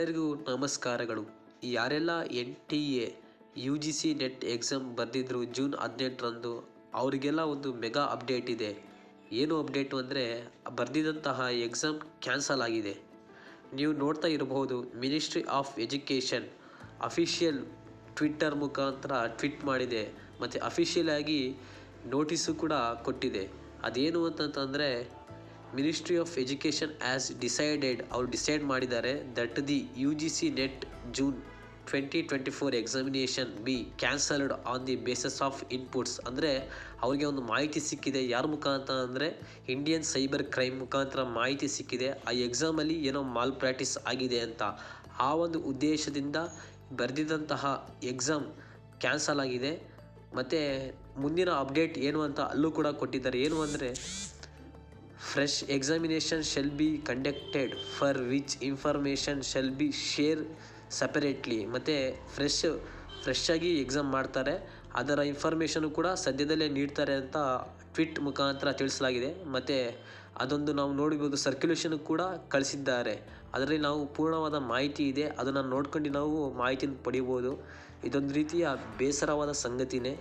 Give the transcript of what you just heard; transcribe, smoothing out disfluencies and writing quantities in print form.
ಎಲ್ಲರಿಗೂ ನಮಸ್ಕಾರಗಳು. ಯಾರೆಲ್ಲ NTA UGC ನೆಟ್ ಎಕ್ಸಾಮ್ ಬರೆದಿದ್ರು ಜೂನ್ 18ರಂದು ಅವರಿಗೆಲ್ಲ ಒಂದು ಮೆಗಾ ಅಪ್ಡೇಟ್ ಇದೆ. ಏನು ಅಪ್ಡೇಟು ಅಂದರೆ ಬರೆದಿದ್ದಂತಹ ಎಕ್ಸಾಮ್ ಕ್ಯಾನ್ಸಲ್ ಆಗಿದೆ. ನೀವು ನೋಡ್ತಾ ಇರಬಹುದು, ministry of education official Twitter ಮುಖಾಂತರ ಟ್ವೀಟ್ ಮಾಡಿದೆ ಮತ್ತು ಅಫಿಷಿಯಲ್ ಆಗಿ ನೋಟಿಸು ಕೂಡ ಕೊಟ್ಟಿದೆ. ಅದೇನು ಅಂತಂತಂದರೆ ministry of education as decided, ಅವ್ರು ಡಿಸೈಡ್ ಮಾಡಿದ್ದಾರೆ that the UGC net June 2024 examination B cancelled on the basis of inputs. ಅಂದರೆ ಅವ್ರಿಗೆ ಒಂದು ಮಾಹಿತಿ ಸಿಕ್ಕಿದೆ. ಯಾರ ಮುಖಾಂತರ ಅಂದರೆ ಇಂಡಿಯನ್ ಸೈಬರ್ ಕ್ರೈಮ್ ಮುಖಾಂತರ ಮಾಹಿತಿ ಸಿಕ್ಕಿದೆ. ಆ ಎಕ್ಸಾಮಲ್ಲಿ ಏನೋ ಮಾಲ್ ಪ್ರಾಕ್ಟೀಸ್ ಆಗಿದೆ ಅಂತ. ಆ ಒಂದು ಉದ್ದೇಶದಿಂದ ಬರೆದಿದ್ದಂತಹ ಎಕ್ಸಾಮ್ ಕ್ಯಾನ್ಸಲ್ ಆಗಿದೆ. ಮತ್ತು ಮುಂದಿನ ಅಪ್ಡೇಟ್ ಏನು ಅಂತ ಅಲ್ಲೂ ಕೂಡ ಕೊಟ್ಟಿದ್ದಾರೆ. ಏನು ಅಂದರೆ fresh examination shall be conducted for which information shall be share separately. ಮತ್ತು ಫ್ರೆಶ್ ಆಗಿ ಎಕ್ಸಾಮ್ ಮಾಡ್ತಾರೆ, ಅದರ ಇನ್ಫಾರ್ಮೇಷನು ಕೂಡ ಸದ್ಯದಲ್ಲೇ ನೀಡ್ತಾರೆ ಅಂತ ಟ್ವೀಟ್ ಮುಖಾಂತರ ತಿಳಿಸಲಾಗಿದೆ. ಮತ್ತು ಅದೊಂದು ನಾವು ನೋಡಿಬೋದು, ಸರ್ಕ್ಯುಲೇಷನ್ ಕೂಡ ಕಳಿಸಿದ್ದಾರೆ. ಅದರಲ್ಲಿ ನಾವು ಪೂರ್ಣವಾದ ಮಾಹಿತಿ ಇದೆ, ಅದನ್ನು ನೋಡ್ಕೊಂಡು ನಾವು ಮಾಹಿತಿನ ಪಡಿಬೋದು. ಇದೊಂದು ರೀತಿಯ ಬೇಸರವಾದ ಸಂಗತಿನೇ.